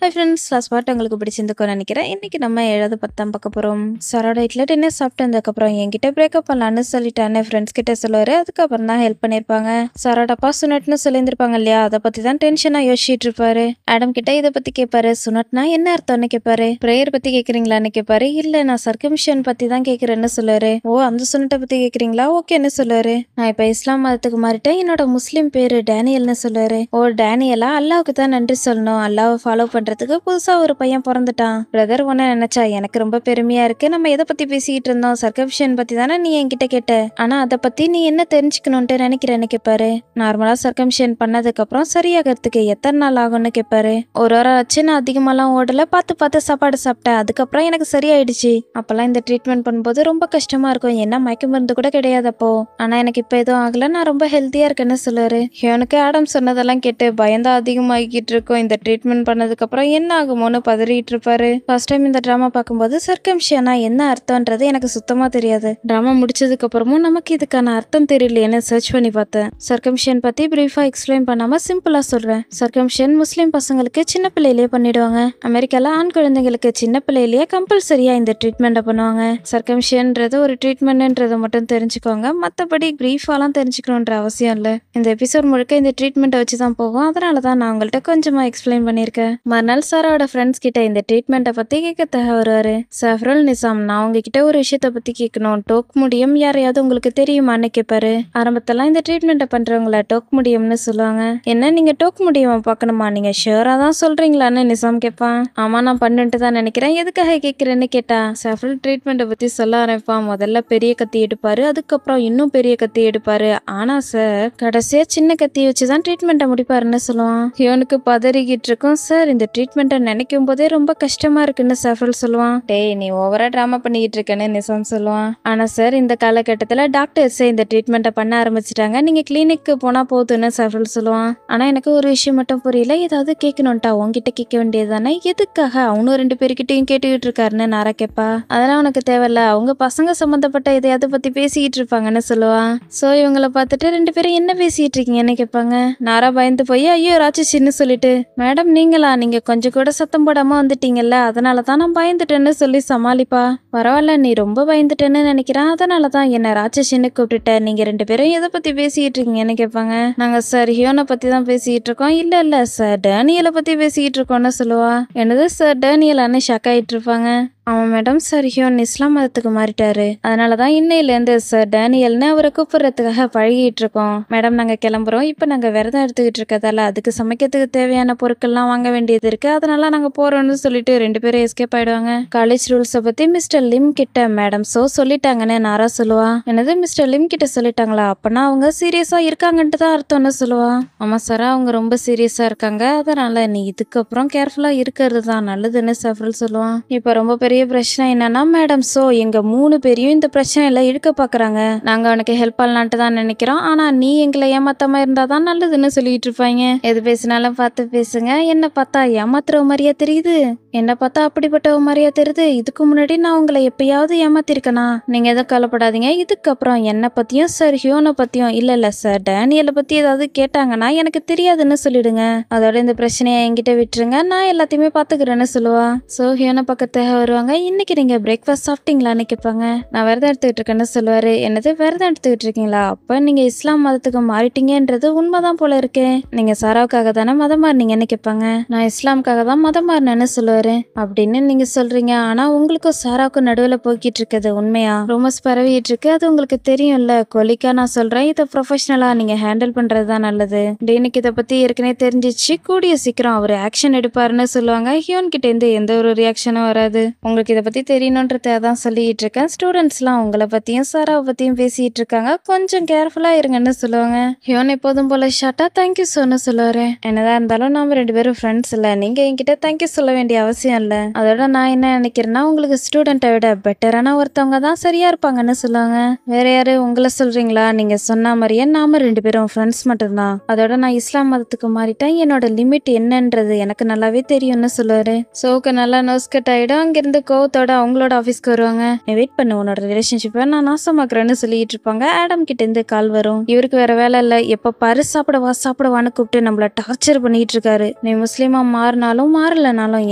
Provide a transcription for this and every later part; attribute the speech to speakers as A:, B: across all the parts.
A: Hi friends, last part உங்களுக்கு பிடிச்சிருந்துக்கும்னு நினைக்கிறேன். இன்னைக்கு நம்ம 7வது 10ஆம் பார்க்க போகிறோம். சரோட வீட்டில் டின்னர் சாப்பிட்டு வந்ததுக்கப்புறம் என்கிட்ட பிரேக்கப் பண்ணலான்னு சொல்லிட்டான்னு ஃப்ரெண்ட்ஸ் கிட்ட சொல்லுவார். அதுக்கப்புறம் தான் ஹெல்ப் பண்ணியிருப்பாங்க. சரோட அப்பா சுனட்னு சொல்லியிருந்திருப்பாங்க இல்லையா, அதை பற்றி தான் டென்ஷனாக யோசிச்சுட்டு இருப்பாரு. ஆடம் கிட்ட இதை பற்றி கேட்பாரு. சுனட்னா என்ன அர்த்தம்னு கேட்பாரு. ப்ரேயர் பற்றி கேட்குறீங்களான்னு கேட்பாரு. இல்லை, நான் சர்க்கம்ஷன் பற்றி தான் கேட்குறேன்னு சொல்லுவாரு. ஓ, அந்த சுனட்டை பற்றி கேட்குறீங்களா, ஓகேன்னு சொல்லுவாரு. நான் இப்போ இஸ்லாம் மதத்துக்கு மாறிட்டேன், என்னோட முஸ்லீம் பேர் டேனியல்னு சொல்லுவாரு. ஓ, டேனியலா, அல்லாவுக்கு தான் நன்றி சொல்லணும், அல்லாவை ஃபாலோ பண்றதுக்கு புதுசா ஒரு பையன் பிறந்துட்டான். பிரதர் ஒன்னு நினைச்சா எனக்கு ரொம்ப பெருமையா இருக்கு. நம்ம எதை பத்தி பேசிக்கிட்டு இருந்தோம், சர்க்கம்ஷன் பத்தி தானே நீ என்கிட்ட கேட்ட. ஆனா அதை பத்தி நீ என்ன தெரிஞ்சுக்கணும்ட்டு நினைக்கிறேன்னு கேட்பாரு. நார்மலா சர்க்கம்ஷன் பண்ணதுக்கு அப்புறம் சரியாகிறதுக்கு எத்தனை நாள் ஆகும்னு கேட்பாரு. ஒரு வாரம் ஆச்சு, நான் அதிகமாலாம் ஓடல, பார்த்து பார்த்து சாப்பாடு சாப்பிட்டேன், அதுக்கப்புறம் எனக்கு சரியாயிடுச்சு. அப்பெல்லாம் இந்த ட்ரீட்மெண்ட் பண்ணும்போது ரொம்ப கஷ்டமா இருக்கும், என்ன மயக்க மருந்து கூட கிடையாது அப்போ. ஆனா எனக்கு இப்ப எதுவும் ஆகல, நான் ரொம்ப ஹெல்த்தியா இருக்கேன்னு சொல்லுவாரு. எனக்கு ஆடம் சொன்னதெல்லாம் கேட்டு பயந்தா அதிகமாகிட்டு இருக்கும். இந்த ட்ரீட்மெண்ட் பண்ணதுக்கு அப்புறம் என்ன ஆகுமோன்னு பதறிட்டு இருப்பாரு. ஃபர்ஸ்ட் டைம் இந்த டிராமா பார்க்கும்போது சர்க்கம்ஷனா என்ன அர்த்தம்ன்றது எனக்கு சுத்தமா தெரியாது. டிராமா முடிச்சதுக்கு அப்புறமும் நமக்கு இதுக்கான அர்த்தம் தெரியலையேன்னு சர்ச் பண்ணி பார்த்தேன். சர்க்கம்ஷன் பத்தி பிரீஃபா எக்ஸ்பிளைன் பண்ணாம சிம்பிளா சொல்றேன். சர்க்கம்ஷன் முஸ்லீம் பசங்களுக்கு சின்ன பிள்ளையிலேயே பண்ணிடுவாங்க. அமெரிக்கால ஆண் குழந்தைங்களுக்கு சின்ன பிள்ளையிலேயே கம்பல்சரியா இந்த ட்ரீட்மெண்ட்டை பண்ணுவாங்க. சர்க்கம்ஷன்ன்றது ஒரு ட்ரீட்மெண்ட்ன்றதை மட்டும் தெரிஞ்சுக்கோங்க, மற்றபடி பிரீஃபாலாம் தெரிஞ்சுக்கணுன்ற அவசியம் இல்லை. இந்த எபிசோட் முழுக்க இந்த ட்ரீட்மெண்ட்டை வச்சு தான் போகும், அதனால தான் நான் உங்கள்கிட்ட கொஞ்சமா எக்ஸ்பிளைன் பண்ணியிருக்கேன். மறுநாள் சாராவோட ஃப்ரெண்ட்ஸ் கிட்ட இந்த ட்ரீட்மெண்ட்டை பத்தி கேட்க வருவாரு. சஃப்ருல் நிசாம், நான் உங்ககிட்ட ஒரு விஷயத்த பத்தி கேட்கணும், டோக் முடியும் யாரையாவது உங்களுக்கு தெரியுமான்னு கேட்பாரு. ஆரம்பத்தெல்லாம் இந்த ட்ரீட்மெண்ட்டை பண்றவங்கள டோக் முடியும்னு சொல்லுவாங்க. என்ன, நீங்க டோக் முடியுமா பார்க்கணுமா, நீங்க ஷியோரா தான் சொல்றீங்களான்னு நிசாம் கேட்பான். ஆமா, நான் பண்ணிட்டு தான் நினைக்கிறேன், எதுக்காக கேட்கிறேன்னு கேட்டா சஃப்ருல் ட்ரீட்மெண்ட்டை பத்தி சொல்ல ஆரம்பிப்பான். முதல்ல பெரிய கத்தி எடுப்பாரு, அதுக்கப்புறம் இன்னும் பெரிய கத்தி எடுப்பாரு. ஆனா சார், கடைசியா சின்ன கத்தி வச்சுதான் ட்ரீட்மெண்ட்டை முடிப்பாருன்னு சொல்லுவான். இவனுக்கு பதறிக்கிட்டு இருக்கும். சார், இந்த ட்ரீட்மெண்ட்டை நினைக்கும் போதே ரொம்ப கஷ்டமா இருக்குன்னு சஃப்ருல் சொல்லுவான். டேய், நீ ஓவரா டிராமா பண்ணிக்கிட்டு இருக்கேன்னு நிசாம் சொல்லுவான். ஆனா சார், இந்த காலகட்டத்துல டாக்டர்ஸே இந்த ட்ரீட்மெண்ட்டை பண்ண ஆரம்பிச்சிட்டாங்க, நீங்க கிளினிக்கு போனா போதுன்னு சஃப்ருல் சொல்லுவான். ஆனா எனக்கு ஒரு விஷயம் மட்டும் புரியல, ஏதாவது கேட்கணும்ட்டா உங்ககிட்ட கேட்க வேண்டியதானே, எதுக்காக அவனும் 2 பேர்கிட்டையும் கேட்டுக்கிட்டு இருக்காருன்னு நாரா கேட்பா. அதெல்லாம் உனக்கு தேவையில்ல, அவங்க பசங்க சம்பந்தப்பட்ட எதையாவது பத்தி பேசிக்கிட்டு இருப்பாங்கன்னு சொல்லுவான். சோ இவங்கள பார்த்துட்டு 2 பேரும் என்ன பேசிட்டு இருக்கீங்கன்னு கேட்பாங்க. நாரா பயந்து போய் ஐயோ ராட்சசின்னு சொல்லிட்டு, மேடம் நீங்களா, நீங்க கொஞ்சம் கூட சத்தம் போடாம வந்துட்டீங்கல்ல, அதனாலதான் நான் பயந்துட்டேன்னு சொல்லி சமாளிப்பா. பரவாயில்ல, நீ ரொம்ப பயந்துட்டேன்னு நினைக்கிறேன், அதனாலதான் என்ன ராட்சசின்னு கூப்பிட்டுட்ட. நீங்க 2 பேரும் எதை பத்தி பேசிட்டு இருக்கீங்கன்னு கேட்பாங்க. நாங்க சார் ஹியோனை பத்தி தான் பேசிட்டு இருக்கோம். இல்ல சார், டேனியலை பத்தி பேசிட்டு இருக்கோம்னு சொல்லுவா. என்னது சார், டேனியலான்னு ஷாக் ஆயிட்டு இருப்பாங்க. ஆமா மேடம், சார் ஹியோன் இஸ்லாம் மதத்துக்கு மாறிட்டாரு, அதனாலதான் இன்னையிலேருந்து சார் டேனியல்னு அவரை கூப்பிடுறதுக்காக பழகிட்டு இருக்கோம். மேடம், நாங்க கிளம்புறோம், இப்ப நாங்க விரதம் எடுத்துக்கிட்டு இருக்கதால அதுக்கு சமைக்கிறதுக்கு தேவையான பொருட்கள்லாம் வாங்க வேண்டியது இருக்கு, அதனால நாங்க போறோம்னு சொல்லிட்டு 2 பேரும் எஸ்கேப் ஆயிடுவாங்க. காலேஜ் ரூல்ஸை பத்தி மிஸ்டர் லிம் கிட்ட மேடம் சொல்லிட்டாங்கன்னு நாரா சொல்லுவா. என்னது, மிஸ்டர் லிம் கிட்ட சொல்லிட்டாங்களா, அப்பனா அவங்க சீரியஸா இருக்காங்கன்ட்டு தான் அர்த்தம்னு சொல்லுவா. ஆமா சார், அவங்க ரொம்ப சீரியஸா இருக்காங்க, அதனால நீ இதுக்கப்புறம் கேர்ஃபுல்லா இருக்கிறது தான் நல்லதுன்னு சஃப்ருல் சொல்லுவான். இப்ப ரொம்ப பெரிய பிரச்சனை என்னன்னா மேடம், எங்க 3 பேரையும் இந்த பிரச்சனையில இழுக்க பாக்குறாங்க, நாங்க அவனுக்கு ஹெல்ப் பண்ணலான்ட்டு தான் நினைக்கிறோம், ஆனா நீ எங்களை ஏமாத்தாம இருந்தாதான் நல்லதுன்னு சொல்லிட்டு இருப்பாங்க. எது பேசினாலும் பார்த்து பேசுங்க, என்ன பார்த்தா ஏமாத்துற மாதிரியா தெரியுது, என்ன பார்த்தா அப்படிப்பட்ட மாதிரியா தெரியுது, இதுக்கு முன்னாடி நான் உங்களை எப்பயாவது ஏமாத்திருக்கனா, நீங்க எதுவும் கவலைப்படாதீங்க, இதுக்கப்புறம் என்ன பத்தியும் சார் ஹியோனை பத்தியும் இல்ல சார் டேனியலை பத்தி ஏதாவது கேட்டாங்கன்னா எனக்கு தெரியாதுன்னு சொல்லிடுங்க, அதோட இந்த பிரச்சனையை என்கிட்ட விட்டுருங்க, நான் எல்லாத்தையுமே பாத்துக்கிறேன்னு சொல்லுவா. சோ ஹியோனை பக்கத்தாக வருவாங்க. இன்னைக்கு நீங்க பிரேக்ஃபாஸ்ட் சாப்பிட்டீங்களான்னு கேட்பாங்க. நான் விரதம் எடுத்துக்கிட்டு இருக்கேன்னு சொல்லுவாரு. என்னது, விரதம் எடுத்துக்கிட்டு இருக்கீங்களா, அப்ப நீங்க இஸ்லாம் மதத்துக்கு மாறிட்டீங்கன்றது உண்மைதான் போல இருக்கே, நீங்க சாராவுக்காக தானே மதம் மாறினீங்கன்னு கேட்பாங்க. நான் இஸ்லாமுக்காக தான் மதம் மாறினேன்னு சொல்லுவாரு. அப்படின்னு நீங்க சொல்றீங்க, ஆனா உங்களுக்கும் சாராவுக்கும் நடுவுல போய்கிட்டு இருக்குது உண்மையா, ரூமர்ஸ் பரவிட்டு இருக்கு, அது உங்களுக்கு தெரியும்ல, கொலிக்கா நான் சொல்றேன், இதை ப்ரொஃபஷனலா நீங்க ஹேண்டில் பண்றதுதான் நல்லது. டேனிக்கு இதை பத்தி ஏற்கனவே தெரிஞ்சிச்சு, கூடிய சீக்கிரம் அவர் ஆக்ஷன் எடுப்பாருன்னு சொல்லுவாங்க. ஹியோன் கிட்ட இருந்து எந்த ஒரு ரியாக்ஷனும் வராது. உங்களுக்கு இதை பத்தி தெரியணுன்றத தான் சொல்லிட்டு இருக்கேன். ஸ்டூடெண்ட்ஸ்லாம் உங்களை பத்தியும் சாராவை பத்தியும் பேசிட்டு இருக்காங்க, கொஞ்சம் கேர்ஃபுல்லா இருங்கன்னு சொல்லுவாங்க. ஹியோன் எப்போதும் போல ஷார்ட்டா தேங்க்யூ சொன்னு சொல்லுவாரு. என்னதான் இருந்தாலும் நாம 2 பேரும் ஃப்ரெண்ட்ஸ் இல்ல, நீங்க என்கிட்ட தேங்க்யூ சொல்ல வேண்டிய அவசியம் இல்ல, அதோட நான் என்ன நினைக்கிறேன்னா உங்களுக்கு ஸ்டூடெண்ட்டை விட பெட்டரான ஒருத்தவங்க தான் சரியா இருப்பாங்கன்னு சொல்லுவாங்க. வேற யாரு, உங்களை சொல்றீங்களா, நீங்க சொன்ன மாதிரியே நாம 2 பேரும் ஃப்ரெண்ட்ஸ் மட்டும்தான், அதோட நான் இஸ்லாம் மதத்துக்கு மாறிட்டேன், என்னோட லிமிட் என்னன்றது எனக்கு நல்லாவே தெரியும்னு சொல்லுவாரு. சோக்கு நல்லா நோஸ் கட் ஆயிடும். அங்கிருந்து கோவத்தோட அவங்களோட ஆபீஸ்க்கு வருவாங்க. நீ வெயிட் பண்ணு, உன்னோட ரிலேஷன்ஷிப்பை நான் நாசமாக்குறேன்னு சொல்லிட்டு இருப்பாங்க. ஆடம் கிட்ட இருந்து கால் வரும். இவருக்கு வேற வேலை இல்ல, எப்ப பாரு சாப்பிடவான்னு கூப்பிட்டு நம்மள டார்ச்சர் பண்ணிட்டு இருக்காரு. நீ முஸ்லீமா மாறினாலும் மாறலனாலும்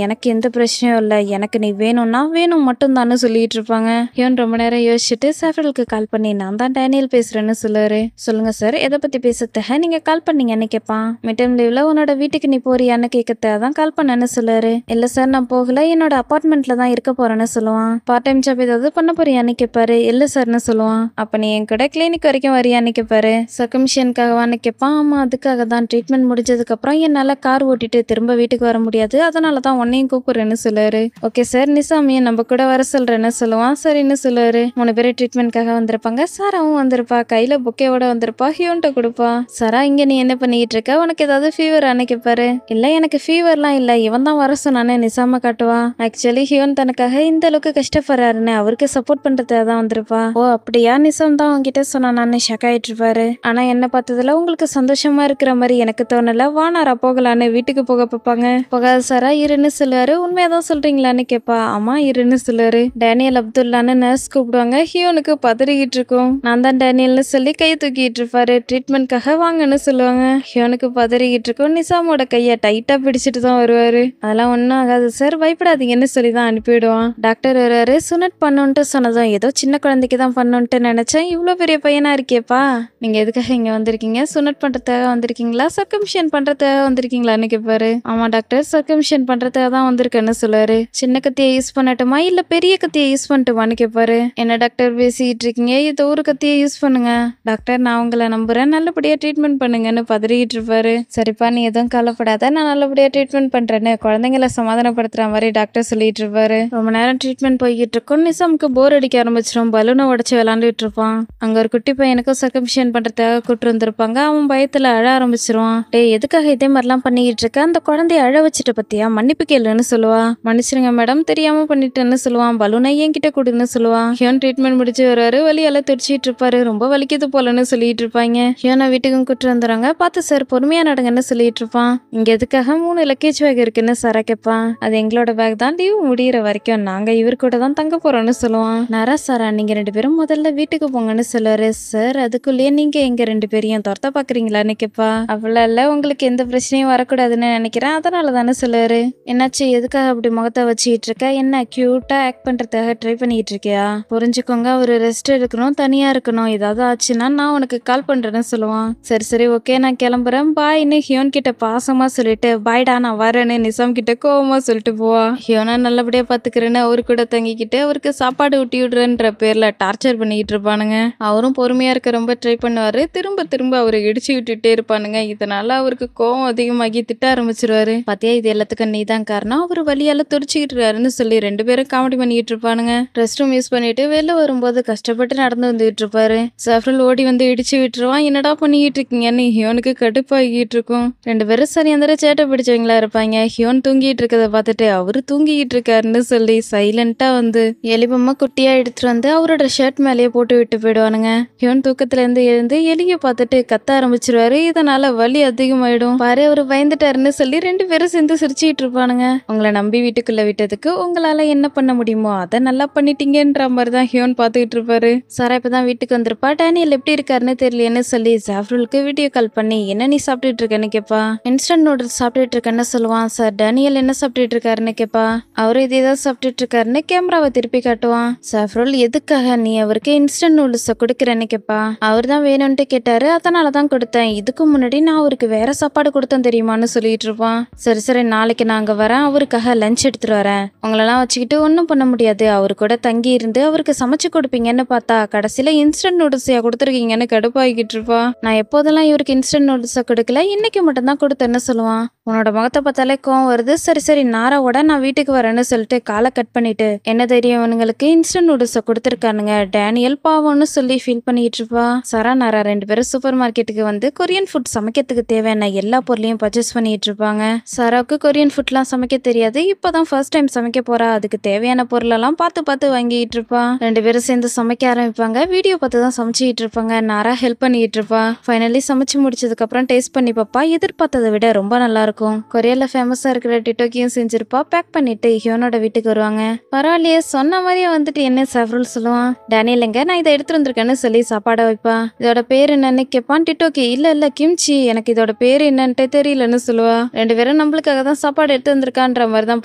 A: எனக்கு எந்த பிரச்சனையும் இல்ல, எனக்கு நீ வேணும்னா வேணும் மட்டும் தானே சொல்லிட்டு இருப்பாங்க. இவன் ரொம்ப நேரம் யோசிச்சுட்டு சேஃப்ரலுக்கு கால் பண்ணி நான் தான் டேனியல் பேசுறேன்னு சொல்லுவாரு. சொல்லுங்க சார், எதை பத்தி பேசுறதுக்கு நீங்க கால் பண்ணீங்கன்னு கேட்பான். மிட்டம் லீவ்ல உன்னோட வீட்டுக்கு நீ போறியான்னு கேட்கத்தான் கால் பண்ணேன்னு சொல்லுவாரு. இல்ல சார் நான் போகல, என்னோட அபார்ட்மெண்ட்ல தான் இருக்க போறேன்னு சொல்லுவான். பார்ட் டைம் ஜாப் ஏதாவது பண்ண போறியான்னு கேட்பாரு. இல்ல சார்னு சொல்லுவான். அப்ப நீ என் கூட கிளினிக் வரைக்கும் வரியான்னு கேட்பாரு. சர்க்கம்ஷியனுக்காகவான்னு கேட்பான். ஆமா, அதுக்காக தான். ட்ரீட்மெண்ட் முடிஞ்சதுக்கு அப்புறம் என்னால கார் ஓட்டிட்டு திரும்ப வீட்டுக்கு வர முடியாது, அதனாலதான் உன்னையும் கூப்பிடுறேன்னு சொல்லுவாரு. ஓகே சார், நிசாமியை நம்ம கூட வர சொல்றேன்னு சொல்லுவான். சரின்னு சொல்லுவாரு. 3 பேரும் ட்ரீட்மெண்ட்காக வந்திருப்பாங்க. சாராவும் வந்திருப்பா, கையில புக்கேவோட வந்திருப்பா. ஹியோன்ட்ட கொடுப்பா. சாரா, இங்க நீ என்ன பண்ணிட்டு இருக்க, உனக்கு ஏதாவது ஃபீவர் ஆனு கேட்பாரு. இல்ல எனக்கு ஃபீவர்லாம் இல்ல, இவன் தான் வர சொன்னானே நிசாம காட்டுவா. ஆக்சுவலி ஹியோன் தனக்காக இந்த அளவுக்கு கஷ்டப்படுறாருன்னு அவருக்கு சப்போர்ட் பண்றதுக்காக தான் வந்திருப்பா. ஓ அப்படியா, நிசாம் தான் உங்ககிட்ட சொன்னான்னு ஷக் ஆயிட்டு இருப்பாரு. ஆனா என்ன பார்த்ததுல உங்களுக்கு சந்தோஷமா இருக்கிற மாதிரி எனக்கு தோணல, வானாரா போகலான்னு வீட்டுக்கு போக பார்ப்பாங்க. போகாத சாரா, இருன்னு சொல்லுவாரு. உண்மையாதான் சொல்றீங்களான்னு கேட்பா. ஆமா இருன்னு சொல்லுவாரு. டேனியல் அப்துல்லான்னு நர்ஸ் கூப்பிடுவாங்க. ஹியோனுக்கு பதறிக்கிட்டு இருக்கும். நான் தான் டேனியல்னு சொல்லி கை தூக்கிட்டு இருப்பாரு. ட்ரீட்மெண்ட்காக வாங்கன்னு சொல்லுவாங்க. ஹியோனுக்கு பதறிக்கிட்டு இருக்கும். நிசாமோட கையை டைட்டா பிடிச்சிட்டு தான் வருவாரு. அதெல்லாம் ஒன்றும் ஆகாது சார், பயப்படாதீங்கன்னு சொல்லி தான் அனுப்பிவிடுவான். டாக்டர் வருவாரு. சுனட் பண்ணுன்ட்டு சொன்னதும் ஏதோ சின்ன குழந்தைக்கு தான் பண்ணுன்ட்டு நினைச்சேன், இவ்வளோ பெரிய பையனா இருக்கேப்பா, நீங்க எதுக்காக இங்க வந்திருக்கீங்க, சுனட் பண்றதுக்காக வந்திருக்கீங்களா சர்க்கம்ஷன் பண்றதுக்காக வந்திருக்கீங்களான்னு கேட்பாரு. ஆமா டாக்டர், சர்க்கம்ஷன் பண்றதுக்காக தான் வந்திருக்கேன்னு சொல்லுவாரு. சின்ன கத்தியை யூஸ் பண்ணட்டுமா இல்ல பெரிய கத்தியை யூஸ் பண்ணட்டுமான்னு கேட்பாரு. என்ன டாக்டர் பேசிட்டு இருக்கீங்க, ஏதோ ஒரு கத்தியை யூஸ் பண்ணுங்க டாக்டர், நான் உங்களை நம்புறேன், நல்லபடியா ட்ரீட்மெண்ட் பண்ணுங்கன்னு பதறிட்டு இருப்பாரு. சரிப்பா, நீ எதுவும் கவலைப்படாத, நான் நல்லபடியா ட்ரீட்மெண்ட் பண்றேன்னு குழந்தைங்களை சமாதானப்படுத்துற மாதிரி டாக்டர் சொல்லிட்டு இருப்பாரு. ரொம்ப நேரம் ட்ரீட்மெண்ட் போய்கிட்டு இருக்கும். நிசாமுக்கு போர் அடிக்க ஆரம்பிச்சிடும். பலூனை உடச்சு விளாண்டுட்டு இருப்பான். அங்க ஒரு குட்டி பையனுக்கும் சர்க்கம்ஷன் பண்றதுக்காக கூட்டு வந்திருப்பாங்க. அவன் பயத்துல அழ ஆரம்பிச்சிருவான். டே எதுக்காக இதே மாதிரிலாம் பண்ணிக்கிட்டு இருக்க, அந்த குழந்தைய அழ வச்சுட்டு பத்தியா, மன்னிப்பு கேளுன்னு சொல்லுவா. மன்னிச்சிருங்க மேடம், தெரியாம பண்ணிட்டேன்னு சொல்லுவான். பலூனை என்கிட்ட கொடுன்னு சொல்லுவான். ஹியோன் ட்ரீட்மெண்ட் முடிச்சு வர்றாரு. வலியால துடிச்சிட்டு இருப்பாரு. ரொம்ப வலிக்குது போலன்னு சொல்லிட்டு இருப்பாங்க. ஹியோனை வீட்டுக்கும் கூட்டு வந்துடுறாங்க. பார்த்து சார், பொறுமையா நடங்கன்னு சொல்லிட்டு இருப்பான். இங்க எதுக்காக 3 லக்கேஜ் பேக் இருக்குன்னு சாரா கேட்பான். அது எங்களோட பேக் தான், லீவ் முடியிற வரைக்கும் நாங்க இவர் கூட தான் தங்க போறோம்னு சொல்லுவான். நரா சாரா, நீங்க 2 பேரும் முதல்ல வீட்டுக்கு போங்கன்னு சொல்லுவாரு. சார், அதுக்குள்ளேயே நீங்க எங்க 2 பேரையும் துரத்த பாக்குறீங்களான்னு கேட்பா. அவ்வளோ இல்ல, உங்களுக்கு எந்த பிரச்சனையும் வரக்கூடாதுன்னு நினைக்கிறேன், அதனால தானே சொல்லுவாரு. என்னாச்சு, எதுக்காக அப்படி முகத்தை வச்சுக்கிட்டு இருக்க, என்ன கியூட்டா ஆக்ட் பண்றதுக்காக ட்ரை பண்ணிட்டு இருக்கியா, புரிஞ்சுக்கோங்க, ஒரு ரெஸ்ட் எடுக்கணும், தனியா இருக்கணும், ஏதாவது ஆச்சுன்னா நான் உனக்கு கால் பண்றேன்னு சொல்லுவான். சரி சரி ஓகே, நான் கிளம்புறேன் பாய்ன்னு ஹியோன் கிட்ட பாசமா சொல்லிட்டு பாய்டா நான் வரேன்னு நிசாம் கிட்ட கோவமா சொல்லிட்டு போவா. ஹியோனா நல்லபடியா பாத்துக்கிறேன்னு அவரு கூட தங்கிக்கிட்டு அவருக்கு சாப்பாடு ஊட்டி விடுறேன்ற பேர்ல டார்ச்சர் பண்ணிக்கிட்டு இருப்பானுங்க. அவரும் பொறுமையா இருக்க ரொம்ப ட்ரை பண்ணுவாரு. திரும்ப திரும்ப அவரை இடிச்சு விட்டுட்டே இருப்பானுங்க. இதனால அவருக்கு கோவம் அதிகமாகி திட்ட ஆரம்பிச்சிருவாரு. பாத்தியா, இது எல்லாத்துக்கும் நீ தான் காரணம், அவர் வழியால துடிச்சுக்கிட்டு இருக்காருன்னு சொல்லி 2 பேரும் காமெடி பண்ணிட்டு இருப்பானுங்க. ரெஸ்ட் ரூம் யூஸ் பண்ணிட்டு வெளில வரும்போது கஷ்டப்பட்டு நடந்து வந்துட்டு இருப்பாரு. சஃப்ரல் ஓடி வந்து இடிச்சு விட்டுருவான். என்னடா பண்ணிக்கிட்டு இருக்கீங்கன்னு ஹியோனுக்கு கடுப்பாகிட்டு இருக்கும். 2 பேரும் சரி அந்த சேட்டை பிடிச்சவங்களா இருப்பாங்க. ஹியோன் தூங்கிட்டு இருக்கதை பார்த்துட்டு அவரு தூங்கிட்டு இருக்காருன்னு சொல்லி சைலண்டா வந்து எலிபொம்மை குட்டியா எடுத்துட்டு வந்து அவரோட ஷர்ட் மேலேயே போட்டு விட்டு போயிடுவானுங்க. ஹியோன் தூக்கத்துல இருந்து எழுந்து எலிய பார்த்துட்டு கத்த ஆரம்பிச்சிருவாரு. இதனால வலி அதிகமாயிடும். பாரு, அவரு பயந்துட்டாருன்னு சொல்லி 2 பேரும் சேர்ந்து சிரிச்சுட்டு இருப்பானுங்க. உங்களை நம்பி வீட்டுக்குள்ள விட்டதுக்கு உங்களால என்ன பண்ண முடியுமோ அதை நல்லா பண்ணிட்டீங்கன்ற மாதிரி தான் ஹியோன் பாத்துக்கிட்டு இருப்பாரு. சாரா இப்பதான் வீட்டுக்கு வந்திருப்பா. டேனியல் எப்படி இருக்காருன்னு தெரியலன்னு சொல்லி ஜாஃப்ருலுக்கு வீடியோ கால் பண்ணி என்ன நீ சாப்பிட்டுட்டு இருக்கேன்னு கேப்பா. இன்ஸ்டன்ட் நூடுல்ஸ் சாப்பிட்டுட்டு இருக்கேன்னு சொல்லுவான். சார், டேனியல் என்ன சாப்பிட்டுட்டு இருக்காருன்னு கேப்பா. அவரு இதேதான் சாப்பிட்டுட்டு இருக்காருன்னு கேமராவை திருப்பி காட்டுவான். சாஃப்ருல், எதுக்காக நீ அவருக்கு இன்ஸ்டன்ட் நூடுல்ஸை கொடுக்குறேன்னு கேப்பா. அவர் தான் வேணும்ட்டு கேட்டாரு, அதனாலதான் கொடுத்தேன், இதுக்கு முன்னாடி நான் அவருக்கு வேற சாப்பாடு கொடுத்தேன் தெரியுமான்னு சொல்லிட்டு இருப்பான். சரி சரி, நாளைக்கு நான் அங்க வரேன், அவருக்காக லஞ்ச் எடுத்துட்டு வரேன், உங்களெல்லாம் வச்சுக்கிட்டு ஒன்றும் பண்ண முடியாது, அவரு கூட தங்கி இருந்து அவருக்கு சமைச்சு கொடுப்பீங்கன்னு பார்த்தா கடைசியில இன்ஸ்டன்ட் நூடுல்ஸையா கொடுத்துருக்கீங்கன்னு கடுப்பாகிட்டு இருப்பா. நான் எப்போதெல்லாம் இவருக்கு இன்ஸ்டன்ட் நூடுல்ஸை கொடுக்கல, இன்னைக்கு மட்டும் தான் கொடுத்தேன்னு சொல்லுவான். உன்னோட முகத்தை பார்த்தாலே கோவம் வருது. சரி சரி, நாராவோட நான் வீட்டுக்கு வரேன்னு சொல்லிட்டு காலை கட் பண்ணிட்டு என்ன தெரியும் இவனுங்களுக்கு இன்ஸ்டன்ட் நூடுல்ஸை கொடுத்துருக்கானுங்க, டேனியல் பாவம்னு சொல்லி ஃபீல் பண்ணிட்டு இருப்பா. சரா நாரா 2 பேரும் சூப்பர் மார்க்கெட்டுக்கு வந்து கொரியன் ஃபுட் சமைக்கிறதுக்கு தேவையான எல்லா பொருளையும் பர்ச்சேஸ் பண்ணிட்டு இருப்பாங்க. சாராவுக்கு கொரியன் ஃபுட்லாம் சமைக்க தெரியாது, இப்பதான் ஃபர்ஸ்ட் டைம் சமைக்க போறா. அதுக்கு தேவையான பொருளெல்லாம் பார்த்து பார்த்து வாங்கிட்டு இருப்பா. 2 பேரும் சேர்ந்து சமைக்க ஆரம்பிப்பாங்க. வீடியோ பார்த்து தான் சமைச்சிட்டு இருப்பாங்க. நாரா ஹெல்ப் பண்ணிட்டு இருப்பா. ஃபைனலி சமைச்சு முடிச்சதுக்கு அப்புறம் டேஸ்ட் பண்ணி பாப்பா. எதிர்பார்த்ததை விட ரொம்ப நல்லா இருக்கும். கொரியால ஃபேமஸா இருக்கிற டிட்டோக்கியும் செஞ்சிருப்பா. பேக் பண்ணிட்டு ஹியோனோட வீட்டுக்கு வீட்டுக்கு வருவாங்க. பரவாயில்லையே, சொன்ன மாதிரியே வந்துட்டு என்ன செஃப்ரல் சொல்லுவான். டேனியல் எங்க, நான் இதை எடுத்துட்டு வந்திருக்கேன்னு சொல்லி சாப்பாடை வைப்பா. இதோட பேர் என்னன்னு கேட்பான். டிட்டோக்கி இல்ல கிம்ச்சி, எனக்கு இதோட பேர் என்னன்ட்டே தெரியலன்னு சொல்லுவா. ரெண்டு பேரும் நம்மளுக்காக தான் சாப்பாடு எடுத்து வந்திருக்கான்ற மாதிரி தான்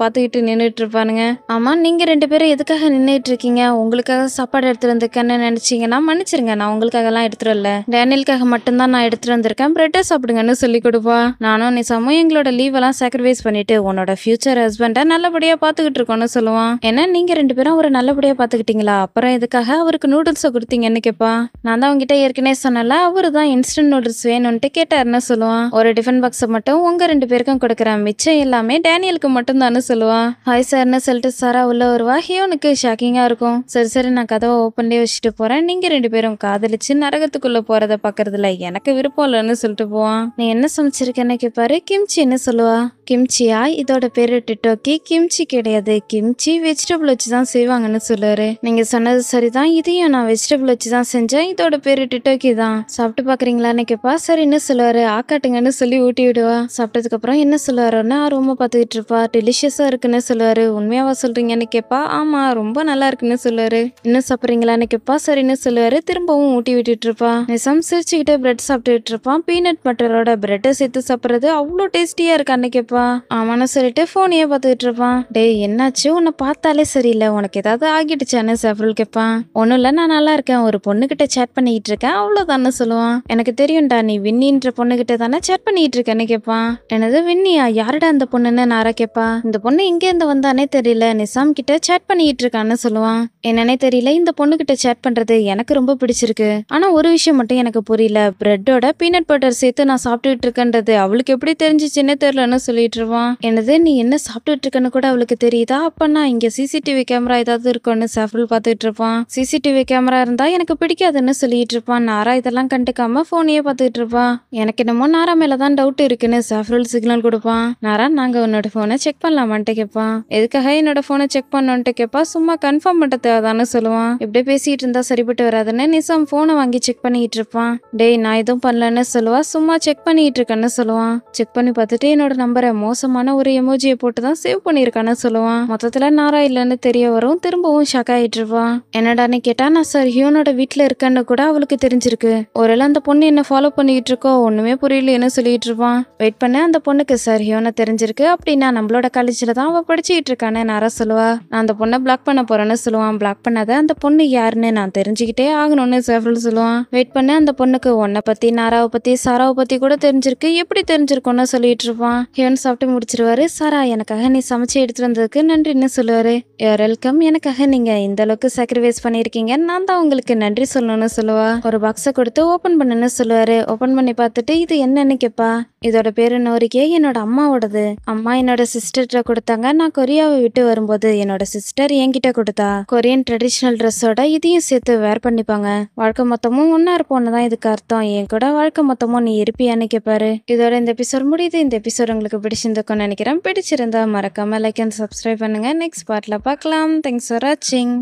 A: பாத்துக்கிட்டு நின்றுட்டு இருப்பானுங்க. ஆமா, நீங்க ரெண்டு பேரும் எதுக்காக நின்றுட்டு இருக்கீங்க? உங்களுக்காக சாப்பாடு எடுத்துட்டு வந்திருக்கேன்னு நினைச்சீங்கன்னா மன்னிச்சிருங்க, நான் உங்களுக்காக எல்லாம் எடுத்துட்டு வரல, டேனியலுக்காக மட்டும்தான் நான் எடுத்துட்டு வந்திருக்கேன், பிரெட்டை சாப்பிடுங்கன்னு சொல்லி கொடுப்பா. நானும் நிசாமும் எங்களோட லீவ் எல்லாம் சாக்ரிஃபைஸ் பண்ணிட்டு உன்னோட ஃபியூச்சர் ஹஸ்பண்டை நல்லபடியா பாத்துக்கிட்டு இருக்கோம்னு சொல்லுவான். ஏன்னா நீங்க ரெண்டு பேரும் அவரை நல்லபடியா பாத்துக்கிட்டீங்களா, அப்புறம் எதுக்காக அவருக்கு நூடுல்ஸை கொடுத்தீங்கன்னு கேட்பா. நான் தான் உங்ககிட்ட ஏற்கனவே சொன்னல, அவரு தான் இன்ஸ்டன்ட் நூடுல்ஸ் வேணும்ட்டு கேட்டாருன்னு சொல்லுவான். ஒரு டிஃபன் பாக்ஸை மட்டும் உங்க ரெண்டு பேருக்கும் கொடுக்குறேன், மிச்சம் எல்லாமே டேனியலுக்கு மட்டும் தானு சொல்லுவான். ஹாய் சார்னு சொல்லிட்டு சாரா உள்ள வருவா. ஹியோனுக்கு ஷாக்கிங்கா இருக்கும். சரி நான் கதவை ஓப்பன்லேயே வச்சுட்டு போறேன், நீங்க ரெண்டு பேரும் காதலிச்சு நரகத்துக்குள்ள போறத பாக்குறதுல எனக்கு விருப்பம் இல்லைன்னு சொல்லிட்டு போவான். நீ என்ன சமைச்சிருக்கேன்னு கேட்பாரு. கிம்ச்சின்னு சொல்லுவா. கிம்ச்சியா, இதோட பேரு டிட்டோக்கி, கிம்ச்சி கிடையாது, கிம்ச்சி வெஜிடபிள் வச்சு தான் செய்வாங்கன்னு சொல்லுவாரு. நீங்க சொன்னது சரிதான், இதையும் நான் வெஜிடபிள் வச்சு தான் செஞ்சேன், இதோட பேரு டிட்டோக்கி தான், சாப்பிட்டு பாக்குறீங்களான்னு கேட்பா. சரின்னு சொல்லுவாரு. ஆக்காட்டுங்கன்னு சொல்லி ஊட்டி விடுவா. சாப்பிட்டதுக்கு அப்புறம் என்ன சொல்லுவாருன்னு ஆர்வமா பார்த்துக்கிட்டு இருப்பா. டெலிஷியஸா இருக்குன்னு சொல்லுவாரு. உண்மையாவா சொல்றீங்கன்னு கேட்பா. ஆமா, ரொம்ப நல்லா இருக்குன்னு சொல்லுவாரு. இன்னும் சாப்பிட்றீங்களான்னு கேட்பா. சரின்னு சொல்லுவாரு. திரும்பவும் ஊட்டி விட்டுட்டு இருப்பா. நிசம் சிரிச்சுக்கிட்டே பிரெட் சாப்பிட்டுட்டு இருப்பான். பீனட் பட்டரோட பிரெட்டை சேர்த்து சாப்பிட்றது அவ்வளோ டேஸ்டியா இருக்கான்னு கேட்பா. ஆமான்னு சொல்லிட்டு போனையே பார்த்துக்கிட்டு இருப்பான். டேய் என்னாச்சு, உன்னை பார்த்தாலே சரியில்லை, உனக்கு ஏதாவது ஆகிடுச்சான்னு செஃப்ரல் கேட்பான். ஒன்னும் இல்ல, நான் நல்லா இருக்கேன், ஒரு பொண்ணுகிட்ட சேட் பண்ணிக்கிட்டு இருக்கேன், அவ்வளவுதான்னு சொல்லுவான். எனக்கு தெரியும்டா, நீ வின்னின்ற பொண்ணுகிட்ட தானே சேட் பண்ணிட்டு இருக்கேன்னு கேட்பான். என்னது வின்னியா, யாருடா அந்த பொண்ணுன்னு நாரா கேட்பா. இந்த பொண்ணு இங்க இருந்து வந்தானே தெரியல, நிசாம் கிட்ட சேட் பண்ணிட்டு இருக்கான்னு சொல்லுவான். என்னன்னே தெரியல, இந்த பொண்ணு கிட்ட சேட் பண்றது எனக்கு ரொம்ப பிடிச்சிருக்கு, ஆனா ஒரு விஷயம் மட்டும் எனக்கு புரியல, பிரெட்டோட பீனட் பட்டர் சேர்த்து நான் சாப்பிட்டுட்டு இருக்கேன்றது அவளுக்கு எப்படி தெரிஞ்சிச்சுன்னே தெரியலன்னு சொல்லிட்டு இருவான். என்னது, நீ என்ன சாப்பிட்டுட்டு இருக்கன்னு கூட அவளுக்கு தெரியுதா? அப்பன்னா இங்க சிசிடிவி கேமரா ஏதாவது இருக்கும்னு செஃப்ரல் பார்த்துட்டு இருப்பான். சிசிடிவி கேமரா இருந்தா எனக்கு பிடிக்காதுன்னு சொல்லிட்டு இருப்பான். நாரா இதெல்லாம் கண்டுக்காம போனையே பார்த்துட்டு இருப்பான். எனக்கு என்னமோ நாரா மேலதான் டவுட் இருக்குன்னு செஃப்ரல் சிக்னல் கொடுப்பான். நாரா, நாங்க உன்னோட போனை செக் பண்ணலாமான்ட்டு கேட்பான். எதுக்காக என்னோட போனை செக் பண்ணோன்ட்டு கேட்பா. சும்மா கன்ஃபார்ம் பண்ண தேவைதான்னு சொல்லுவான். இப்படியே பேசிட்டு இருந்தா சரிப்பட்டு வராதுன்னு நிசாம் போனை வாங்கி செக் பண்ணிட்டு இருப்பான். டேய் நான் எதுவும் பண்ணலன்னு சொல்லுவா. சும்மா செக் பண்ணிட்டு இருக்கேன்னு சொல்லுவான். செக் பண்ணி பார்த்துட்டு என்னோட நம்பரை மோசமான ஒரு எமோஜியை போட்டுதான் சேவ் பண்ணிருக்கான்னு சொல்லுவான். மொத்தத்துல நாரா இல்லைன்னு தெரிய வரும். திரும்பவும் ஷாக் ஆயிட்டு இருப்பான். என்னடான்னு கேட்டா, நான் சார் ஹியோனோட வீட்டுல இருக்கேன்னு கூட அவளுக்கு தெரிஞ்சிருக்கு, ஒருவேளை அந்த பொண்ணு என்ன ஃபாலோ பண்ணிட்டு இருக்கோ, ஒண்ணுமே புரியலைன்னு சொல்லிட்டு இருப்பான். வெயிட் பண்ண, அந்த பொண்ணுக்கு சார் ஹியோனை தெரிஞ்சிருக்கு அப்படின்னா நம்மளோட காலேஜ்ல தான் அவ படிச்சுட்டு இருக்கான்னு நாரா சொல்லுவா. நான் அந்த பொண்ணை பிளாக் பண்ண போறேன்னு சொல்லுவான். பிளாக் பண்ணாத, அந்த பொண்ணு யாருன்னு நான் தெரிஞ்சுக்கிட்டே ஆகணும்னு செஃப்ரல் சொல்லுவான். வெயிட் பண்ண, அந்த பொண்ணுக்கு உன்னை பத்தி, நாராவை பத்தி, சாராவை பத்தி கூட தெரிஞ்சிருக்கு, எப்படி தெரிஞ்சிருக்கும்னு சொல்லிட்டு இருப்பான். ஹியோன் சாப்பிட்டு முடிச்சிருவாரு. சாரா, எனக்காக நீ சமைச்சு எடுத்துட்டு வந்ததுக்கு நன்றின்னு சொல்லுவாரு. யூஆர் வெல்கம், எனக்காக நீங்க இந்த அளவுக்கு சாக்ரிஃபைஸ் பண்ணிருக்கீங்க, நான் தான் உங்களுக்கு நன்றி சொல்லணும்னு சொல்லுவா. ஒரு பாக்ஸை கொடுத்து ஓபன் பண்ணுன்னு சொல்லுவாரு. ஓபன் பண்ணி பார்த்துட்டு இது என்னன்னு கேட்பா. இதோட பேரு நோரிக்கே, என்னோட அம்மாவோடது, அம்மா என்னோட சிஸ்டர்கிட்ட கொடுத்தாங்க, நான் கொரியாவை விட்டு வரும்போது என்னோட சிஸ்டர் என்கிட்ட கொடுத்தா. கொரியன் ட்ரெடிஷ்னல் ட்ரெஸ்ஸோட இதையும் சேர்த்து வேர் பண்ணிப்பாங்க, வாழ்க்கை மொத்தமும் ஒன்னா இருப்போன்னு தான் இதுக்கு அர்த்தம், என் கூட வாழ்க்கை மொத்தமும் நீ இருப்பியான்னு கேட்பாரு. இதோட இந்த எபிசோட் முடியுது. இந்த எபிசோட் உங்களுக்கு பிடிச்சிருந்துக்கும் நினைக்கிறேன். பிடிச்சிருந்தா மறக்காம லைக் அண்ட் சப்ஸ்கிரைப் பண்ணுங்க. நெக்ஸ்ட் பார்ட்ல பார்க்கலாம். தேங்க்ஸ் ஃபார் வாட்சிங்.